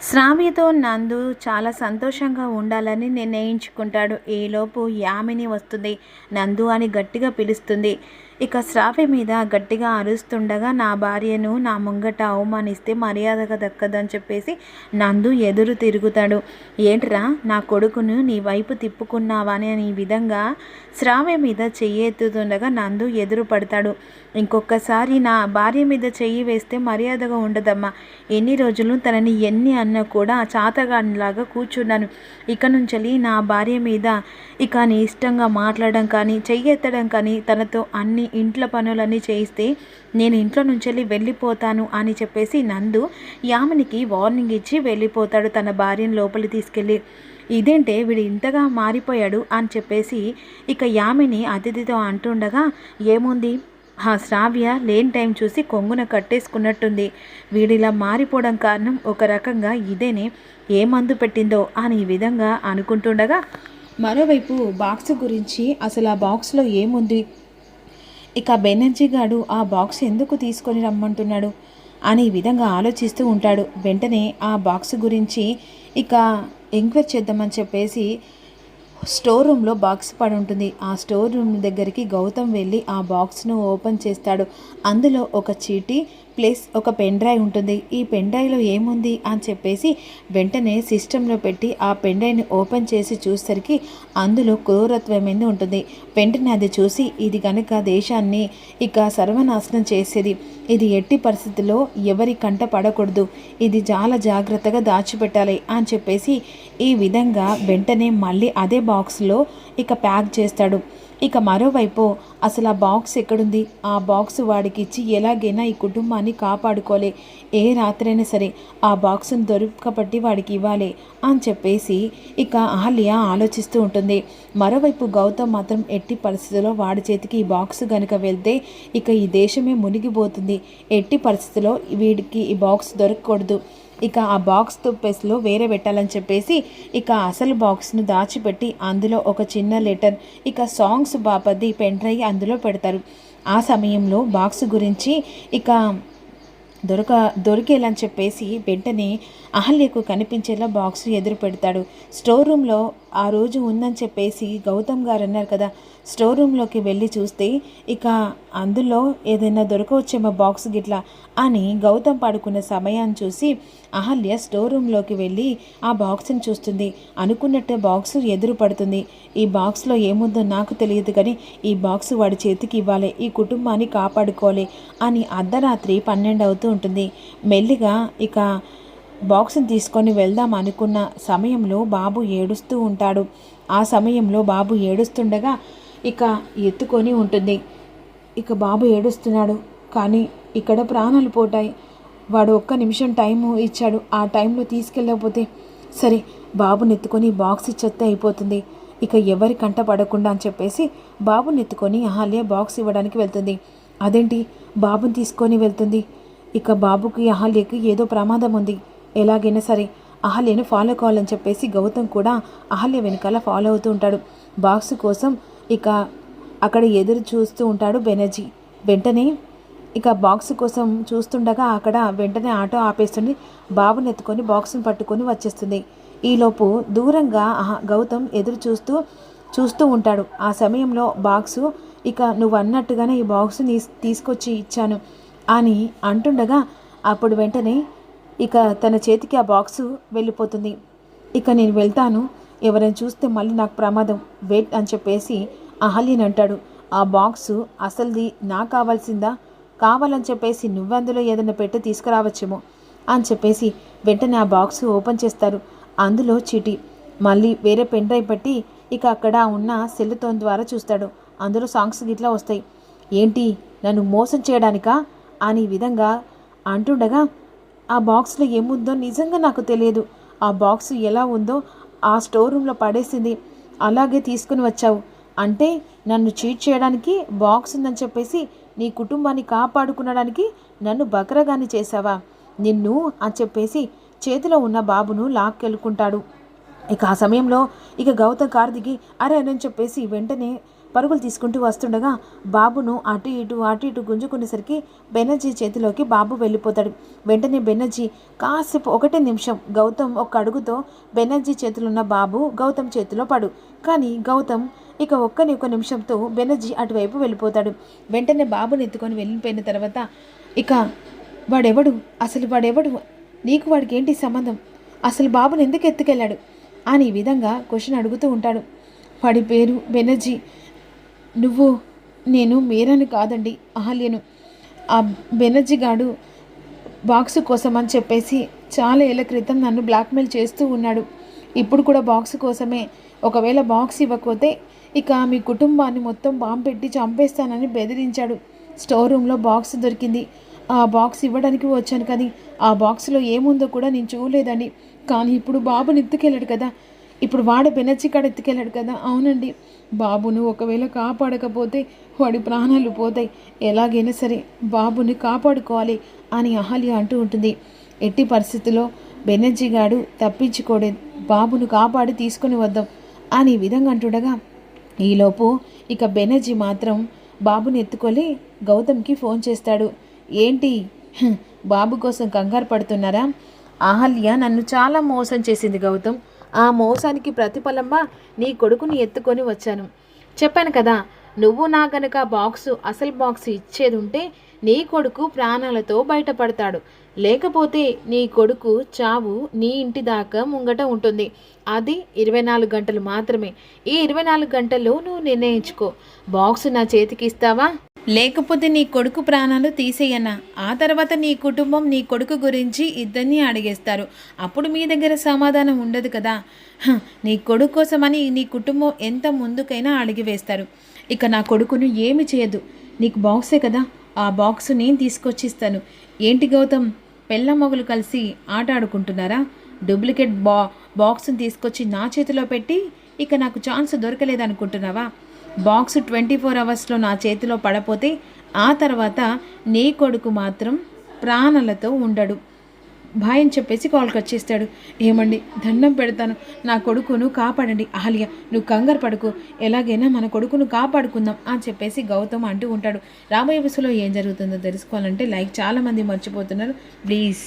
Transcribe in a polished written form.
శ్రావ్యతో నందు చాలా సంతోషంగా ఉండాలని నిర్ణయించుకుంటాడు. ఈలోపు యామిని వస్తుంది. నందు అని గట్టిగా పిలుస్తుంది. ఇక శ్రావ్య మీద గట్టిగా అరుస్తుండగా, నా భార్యను నా ముంగట అవమానిస్తే మర్యాదగా దక్కదని చెప్పేసి నందు ఎదురు తిరుగుతాడు. ఏంట్రా నా కొడుకును నీ వైపు తిప్పుకున్నావా అని ఈ విధంగా శ్రావ్య మీద చెయ్యి ఎత్తుతుండగా నందు ఎదురు పడతాడు. ఇంకొకసారి నా భార్య మీద చెయ్యి వేస్తే మర్యాదగా ఉండదమ్మా. ఎన్ని రోజులు తనని ఎన్ని అన్నా కూడా చాతగానిలాగా కూర్చున్నాను. ఇక నుంచి నా భార్య మీద ఇక నీ ఇష్టంగా మాట్లాడడం కానీ చెయ్యెత్తడం కానీ తనతో అన్ని ఇంట్లో పనులన్నీ చేయిస్తే నేను ఇంట్లో నుంచి వెళ్ళిపోతాను అని చెప్పేసి నందు యామినికి వార్నింగ్ ఇచ్చి వెళ్ళిపోతాడు, తన భార్యను లోపలికి తీసుకెళ్ళి. ఇదేంటే వీడు ఇంతగా మారిపోయాడు అని చెప్పేసి ఇక యామిని అతిథితో అంటుండగా, ఏముంది ఆ శ్రావ్య లేని టైం చూసి కొంగున కట్టేసుకున్నట్టుంది. వీడిలా మారిపోవడం కారణం ఒక రకంగా ఇదేనే, ఏ మందు పెట్టిందో అని ఈ విధంగా అనుకుంటుండగా, మరోవైపు బాక్స్ గురించి అసలు ఆ బాక్స్లో ఏముంది, ఇక బెనర్జీ గాడు ఆ బాక్స్ ఎందుకు తీసుకొని రమ్మంటున్నాడు అని ఈ విధంగా ఆలోచిస్తూ ఉంటాడు. వెంటనే ఆ బాక్స్ గురించి ఇక ఎంక్వైరీ చేద్దామని చెప్పేసి స్టోర్ రూమ్లో బాక్స్ పడి ఉంటుంది. ఆ స్టోర్ రూమ్ దగ్గరికి గౌతమ్ వెళ్ళి ఆ బాక్స్ను ఓపెన్ చేస్తాడు. అందులో ఒక చీటీ ప్లస్ ఒక పెన్ డ్రైవ్ ఉంటుంది. ఈ పెన్ డ్రైవ్లో ఏముంది అని చెప్పేసి వెంటనే సిస్టంలో పెట్టి ఆ పెన్ డ్రైవ్ని ఓపెన్ చేసి చూసేసరికి అందులో క్రూరత్వమైంది ఉంటుంది. వెంటనే అది చూసి, ఇది కనుక దేశాన్ని ఇక సర్వనాశనం చేసేది, ఇది ఎట్టి పరిస్థితుల్లో ఎవరి కంట పడకూడదు, ఇది చాలా జాగ్రత్తగా దాచిపెట్టాలి అని చెప్పేసి ఈ విధంగా వెంటనే మళ్ళీ అదే బాక్స్లో ఇక ప్యాక్ చేస్తాడు. ఇక మరోవైపు అసలు ఆ బాక్స్ ఎక్కడుంది, ఆ బాక్స్ వాడికి ఇచ్చి ఎలాగైనా ఈ కుటుంబాన్ని కాపాడుకోలే, ఏ రాత్రైనా సరే ఆ బాక్స్ను దొరకబట్టి వాడికి ఇవ్వాలి అని చెప్పేసి ఇక ఆలియా ఆలోచిస్తూ ఉంటుంది. మరోవైపు గౌతమ్ మాత్రం ఎట్టి పరిస్థితుల్లో వాడి చేతికి ఈ బాక్స్ కనుక వెళ్తే ఇక ఈ దేశమే మునిగిపోతుంది, ఎట్టి పరిస్థితుల్లో వీడికి ఈ బాక్స్ దొరకకూడదు, ఇక ఆ బాక్స్ ప్లేస్లో వేరే పెట్టాలని చెప్పేసి ఇక అసలు బాక్స్ను దాచిపెట్టి అందులో ఒక చిన్న లెటర్, ఇక సాంగ్స్ బాపది పెన్ డ్రైవ్ అందులో పెడతారు. ఆ సమయంలో బాక్స్ గురించి ఇక దొరికేలని చెప్పేసి వెంటనే అహల్యకు కనిపించేలా బాక్స్ ఎదురు పెడతాడు. స్టోర్ రూమ్లో ఆ రోజు ఉందని చెప్పేసి గౌతమ్ గారు అన్నారు కదా, స్టోర్ రూమ్లోకి వెళ్ళి చూస్తే ఇక అందులో ఏదైనా దొరకవచ్చేమో బాక్స్ గిట్లా అని గౌతమ్ పడుకున్న సమయాన్ని చూసి అహల్య స్టోర్ రూమ్లోకి వెళ్ళి ఆ బాక్స్ని చూస్తుంది. అనుకున్నట్టే బాక్స్ ఎదురు పడుతుంది. ఈ బాక్స్లో ఏముందో నాకు తెలియదు కానీ ఈ బాక్స్ వాడి చేతికి ఇవ్వాలి, ఈ కుటుంబాన్ని కాపాడుకోవాలి అని అర్ధరాత్రి 12 అవుతూ ఉంటుంది. మెల్లిగా ఇక బాక్స్ని తీసుకొని వెళ్దాం అనుకున్న సమయంలో బాబు ఏడుస్తూ ఉంటాడు. ఆ సమయంలో బాబు ఏడుస్తుండగా ఇక ఎత్తుకొని ఉంటుంది. ఇక బాబు ఏడుస్తున్నాడు కానీ ఇక్కడ ప్రాణాలు పోతాయి, వాడు ఒక్క నిమిషం టైము ఇచ్చాడు, ఆ టైంలో తీసుకెళ్ళకపోతే సరే బాబుని ఎత్తుకొని బాక్స్ ఇచ్చేస్తే అయిపోతుంది, ఇక ఎవరి కంట పడకుండా అని చెప్పేసి బాబుని ఎత్తుకొని అహల్య బాక్స్ ఇవ్వడానికి వెళ్తుంది. అదేంటి బాబుని తీసుకొని వెళ్తుంది, ఇక బాబుకి అహల్యకి ఏదో ప్రమాదం ఉంది, ఎలాగైనా సరే అహల్యను ఫాలో కావాలని చెప్పేసి గౌతమ్ కూడా అహల్య వెనకాల ఫాలో అవుతూ ఉంటాడు. బాక్స్ కోసం ఇక అక్కడ ఎదురు చూస్తూ ఉంటాడు బెనర్జీ. వెంటనే ఇక బాక్స్ కోసం చూస్తుండగా అక్కడ వెంటనే ఆటో ఆపేస్తుంది. బాబుని ఎత్తుకొని బాక్స్ని పట్టుకొని వచ్చేస్తుంది. ఈలోపు దూరంగా గౌతమ్ ఎదురు చూస్తూ ఉంటాడు. ఆ సమయంలో బాక్సు ఇక నువ్వు అన్నట్టుగానే ఈ బాక్స్ తీసుకొచ్చి ఇచ్చాను అని అంటుండగా అప్పుడు వెంటనే ఇక తన చేతికి ఆ బాక్సు వెళ్ళిపోతుంది. ఇక నేను వెళ్తాను, ఎవరైనా చూస్తే మళ్ళీ నాకు ప్రమాదం, వెయిట్ అని చెప్పేసి అహల్యని అంటాడు. ఆ బాక్సు అసలుది నాకు కావాల్సిందా, కావాలని చెప్పేసి నువ్వందులో ఏదైనా పెట్టి తీసుకురావచ్చేమో అని చెప్పేసి వెంటనే ఆ బాక్సు ఓపెన్ చేస్తారు. అందులో చీటీ మళ్ళీ వేరే పెన్ డ్రైవ్ పెట్టి ఇక అక్కడ ఉన్న సెల్లుతో ద్వారా చూస్తాడు. అందులో సాంగ్స్ గిట్లా వస్తాయి. ఏంటి నన్ను మోసం చేయడానికా అని ఈ విధంగా అంటుండగా, ఆ బాక్స్లో ఏముందో నిజంగా నాకు తెలియదు, ఆ బాక్స్ ఎలా ఉందో ఆ స్టోర్ రూమ్లో పడేసింది, అలాగే తీసుకుని వచ్చావు అంటే నన్ను చీట్ చేయడానికి బాక్స్ ఉందని చెప్పేసి నీ కుటుంబాన్ని కాపాడుకునడానికి నన్ను బకరగాని చేసావా, నిన్ను అని చెప్పేసి చేతిలో ఉన్న బాబును లాక్కెళ్ళుకుంటాడు. ఇక ఆ సమయంలో ఇక గౌతమ్ కారు దిగి అరే అని చెప్పేసి వెంటనే పరుగులు తీసుకుంటూ వస్తుండగా బాబును అటు ఇటు గుంజుకునేసరికి బెనర్జీ చేతిలోకి బాబు వెళ్ళిపోతాడు. వెంటనే బెనర్జీ కాసేపు 1 నిమిషం గౌతమ్ ఒక అడుగుతో బెనర్జీ చేతిలో ఉన్న బాబు గౌతమ్ చేతిలో పడు. కానీ గౌతమ్ ఇక 1 నిమిషంతో బెనర్జీ అటువైపు వెళ్ళిపోతాడు. వెంటనే బాబుని ఎత్తుకొని వెళ్ళిపోయిన తర్వాత ఇక వాడెవడు, నీకు వాడికి ఏంటి సంబంధం, అసలు బాబుని ఎందుకు ఎత్తుకెళ్ళాడు అని ఈ విధంగా క్వశ్చన్ అడుగుతూ ఉంటాడు. వాడి పేరు బెనర్జీ. నేను మీరాని కాదండి, అహల్యను. ఆ బెనర్జీ గాడు బాక్సు కోసం అని చెప్పేసి చాలా ఏళ్ల క్రితం నన్ను బ్లాక్మెయిల్ చేస్తూ ఉన్నాడు. ఇప్పుడు కూడా బాక్స్ కోసమే. ఒకవేళ బాక్స్ ఇవ్వకపోతే ఇక మీ కుటుంబాన్ని మొత్తం బాంబు పెట్టి చంపేస్తానని బెదిరించాడు. స్టోర్ రూమ్లో బాక్స్ దొరికింది. ఆ బాక్స్ ఇవ్వడానికి వచ్చాను, కానీ ఆ బాక్స్లో ఏముందో కూడా నేను చూడలేదండి. కానీ ఇప్పుడు బాబుని ఎత్తుకెళ్ళాడు కదా, ఇప్పుడు వాడే బెనర్జీ కాడ ఎత్తుకెళ్ళాడు కదా. అవునండి, బాబును ఒకవేళ కాపాడకపోతే వాడి ప్రాణాలు పోతాయి. ఎలాగైనా సరే బాబుని కాపాడుకోవాలి అని అహల్య అంటూ ఉంటుంది. ఎట్టి పరిస్థితుల్లో బెనర్జీ గాడు తప్పించుకోడే, బాబును కాపాడి తీసుకొని వద్దాం అని ఈ విధంగా అంటుండగా ఈలోపు ఇక బెనర్జీ మాత్రం బాబుని ఎత్తుకొని గౌతమ్కి ఫోన్ చేస్తాడు. ఏంటి బాబు కోసం కంగారు పడుతున్నారా? అహల్య నన్ను చాలా మోసం చేసింది గౌతమ్. ఆ మోసానికి ప్రతిఫలంగా నీ కొడుకుని ఎత్తుకొని వచ్చాను. చెప్పాను కదా, నువ్వు నా గనక అసలు బాక్సు ఇచ్చేది ఉంటే నీ కొడుకు ప్రాణాలతో బయటపడతాడు. లేకపోతే నీ కొడుకు చావు నీ ఇంటి దాకా ముంగట ఉంటుంది. అది 24 గంటలు మాత్రమే. ఈ 24 గంటల్లో నువ్వు నిర్ణయించుకో, బాక్సు నా చేతికి ఇస్తావా, లేకపోతే నీ కొడుకు ప్రాణాలు తీసేయనా? ఆ తర్వాత నీ కుటుంబం నీ కొడుకు గురించి ఇద్దరిని అడిగేస్తారు. అప్పుడు మీ దగ్గర సమాధానం ఉండదు కదా. నీ కొడుకు కోసమని నీ కుటుంబం ఎంత ముందుకైనా అడిగి వేస్తారు. ఇక నా కొడుకును ఏమి చేయదు. నీకు బాక్సే కదా, ఆ బాక్సు నేను తీసుకొచ్చిస్తాను. ఏంటి గౌతమ్, పెళ్ళ మొగులు కలిసి ఆట ఆడుకుంటున్నారా? డూప్లికేట్ బాక్స్ని తీసుకొచ్చి నా చేతిలో పెట్టి ఇక నాకు ఛాన్స్ దొరకలేదనుకుంటున్నావా? బాక్స్ 24 అవర్స్లో నా చేతిలో పడపోతే ఆ తర్వాత నీ కొడుకు మాత్రం ప్రాణాలతో ఉండడు. బాయ్ అని చెప్పేసి కాల్కి వచ్చేస్తాడు. ఏమండి, దండం పెడతాను, నా కొడుకును కాపాడండి. అహల్య, నువ్వు కంగారు పడుకో, ఎలాగైనా మన కొడుకును కాపాడుకుందాం అని చెప్పేసి గౌతమ్ అంటూ ఉంటాడు. రాబోయే విషయంలో ఏం జరుగుతుందో తెలుసుకోవాలంటే లైక్ చాలామంది మర్చిపోతున్నారు. ప్లీజ్